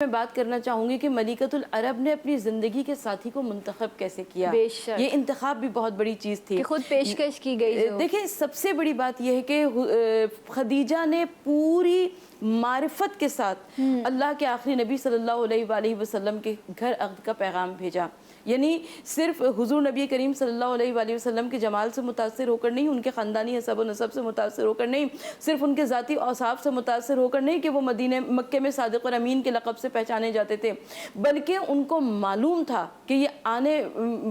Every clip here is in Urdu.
میں بات کرنا چاہوں گی کہ ملکۃ العرب نے اپنی زندگی کے ساتھی کو منتخب کیسے کیا۔ بے شک یہ انتخاب بھی بہت بڑی چیز تھی کہ خود پیشکش کی گئی۔ دیکھیں سب سے بڑی بات یہ ہے کہ خدیجہ نے پوری معرفت کے ساتھ اللہ کے آخری نبی صلی اللہ علیہ وآلہ وسلم کے گھر عقد کا پیغام بھیجا۔ یعنی صرف حضور نبی کریم صلی اللہ علیہ وآلہ وسلم کے جمال سے متاثر ہو کر نہیں، ان کے خاندانی حسب و نسب سے متاثر ہو کر نہیں، صرف ان کے ذاتی اوصاف سے متاثر ہو کر نہیں کہ وہ مکے میں صادق اور امین کے لقب سے پہچانے جاتے تھے، بلکہ ان کو معلوم تھا کہ یہ آنے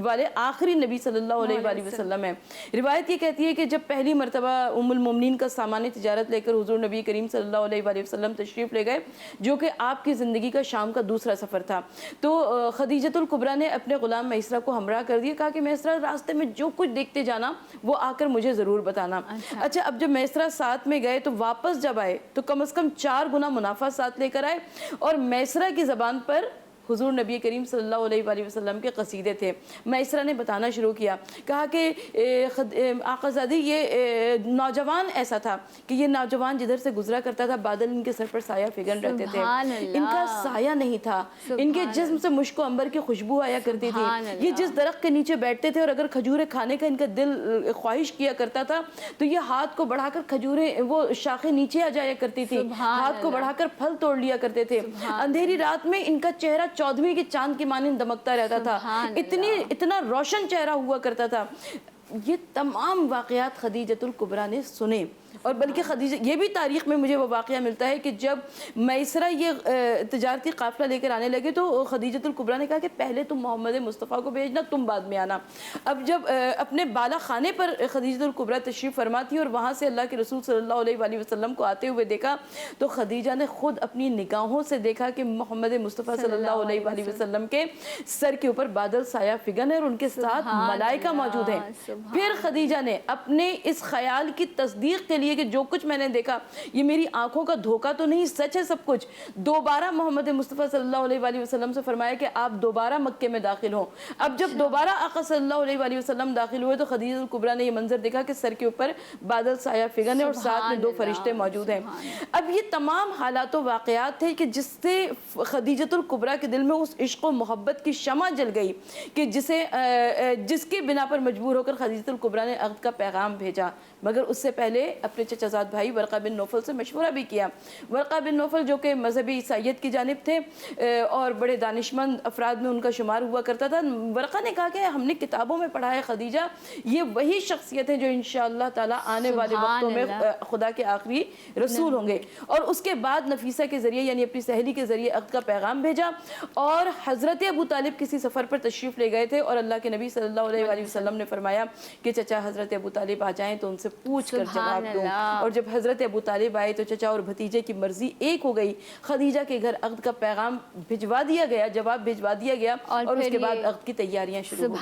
والے آخری نبی صلی اللہ علیہ وآلہ وسلم ہیں۔ روایت یہ کہتی ہے کہ جب پہلی مرتبہ ام المومنین کا سامان تجارت لے کر حضور نبی کریم صلی اللہ علیہ وآلہ وسلم تشریف لے گئے، جو کہ آپ کی زندگی کا شام کا دوسرا سفر تھا، تو خدیجۃ الکبریٰ نے اپنے غلام میسرہ کو ہمراہ کر دیا، کہا کہ میسرہ راستے میں جو کچھ دیکھتے جانا وہ آ کر مجھے ضرور بتانا۔ اچھا اب جب میسرہ ساتھ میں گئے تو واپس جب آئے تو کم از کم 4 گنا منافع ساتھ لے کر آئے، اور میسرہ کی زبان پر حضور نبی کریم صلی اللہ علیہ وآلہ وسلم کے قصیدے تھے۔ میسرہ نے بتانا شروع کیا، کہا کہ آقا زادی یہ نوجوان ایسا تھا کہ یہ نوجوان جدھر سے گزرا کرتا تھا بادل ان کے سر پر سایہ فگن رہتے تھے، ان کا سایہ نہیں تھا، ان کے جسم سے مشک و عنبر کی خوشبو آیا کرتی تھی، یہ جس درخت کے نیچے بیٹھتے تھے اور اگر کھجوریں کھانے کا ان کا دل خواہش کیا کرتا تھا تو یہ ہاتھ کو بڑھا کر کھجوریں وہ شاخیں نیچے آ جایا کرتی تھی، ہاتھ کو بڑھا کر پھل توڑ لیا کرتے تھے، اندھیری رات میں ان کا چہرہ 14ویں کے چاند کی مانند دمکتا رہتا تھا، اتنا روشن چہرہ ہوا کرتا تھا۔ یہ تمام واقعات خدیجۃ الکبریٰ نے سنے، اور بلکہ خدیجہ یہ بھی تاریخ میں مجھے وہ واقعہ ملتا ہے کہ جب میسرہ یہ تجارتی قافلہ لے کر آنے لگے تو خدیجۃ الکبریٰ نے کہا کہ پہلے تم محمد مصطفیٰ کو بھیجنا، تم بعد میں آنا۔ اب جب اپنے بالا خانے پر خدیجۃ الکبریٰ تشریف فرما تھی اور وہاں سے اللہ کے رسول صلی اللہ علیہ وآلہ وسلم کو آتے ہوئے دیکھا تو خدیجہ نے خود اپنی نگاہوں سے دیکھا کہ محمد مصطفیٰ صلی اللہ علیہ وآلہ وسلم کے سر کے اوپر بادل سایہ فگن ہے اور ان کے ساتھ ملائکہ موجود ہیں۔ پھر خدیجہ نے اپنے اس خیال کی تصدیق کے لیے کہ جو کچھ میں نے دیکھا یہ میری آنکھوں کا دھوکہ تو نہیں، سچ ہے سب کچھ، دوبارہ محمد مصطفیٰ صلی اللہ علیہ وآلہ وسلم سے فرمایا کہ آپ دوبارہ مکے میں داخل ہوں۔ اب جب دوبارہ آقا صلی اللہ علیہ وآلہ وسلم داخل ہوئے تو خدیجہ الکبریٰ نے یہ منظر دیکھا کہ سر کے اوپر بادل سایہ فگن ہے اور ساتھ میں 2 فرشتے موجود ہیں۔ اب یہ تمام حالات و واقعات تھے کہ جس سے خدیجۃ الکبریٰ کے دل میں اس عشق و محبت کی شمع جل گئی کہ جس کی بنا پر مجبور ہو کر خدیجۃ الکبریٰ نے عقد کا پیغام بھیجا، مگر اس سے پہلے اپنے چچا زاد بھائی ورقہ بن نوفل سے مشورہ بھی کیا۔ ورقہ بن نوفل جو کہ مذہبی عیسائیت کی جانب تھے اور بڑے دانشمند افراد میں ان کا شمار ہوا کرتا تھا، ورقہ نے کہا کہ ہم نے کتابوں میں پڑھا ہے خدیجہ یہ وہی شخصیت ہیں جو انشاءاللہ تعالی آنے والے وقتوں میں خدا کے آخری رسول ہوں گے۔ اور اس کے بعد نفیسہ کے ذریعے یعنی اپنی سہیلی کے ذریعے عقد کا پیغام بھیجا، اور حضرت ابو طالب کسی سفر پر تشریف لے گئے تھے اور اللہ کے نبی صلی اللہ علیہ وآلہ وسلم نے فرمایا کہ چچا حضرت ابو طالب آ جائیں تو ان سے پوچھ کر جواب دوں، اور جب حضرت ابو طالب آئے تو چچا اور بھتیجے کی مرضی ایک ہو گئی، خدیجہ کے گھر عقد کا پیغام بھجوا دیا گیا، جواب بھجوا دیا گیا، اور اس کے بعد عقد کی تیاریاں شروع ہو گئیں۔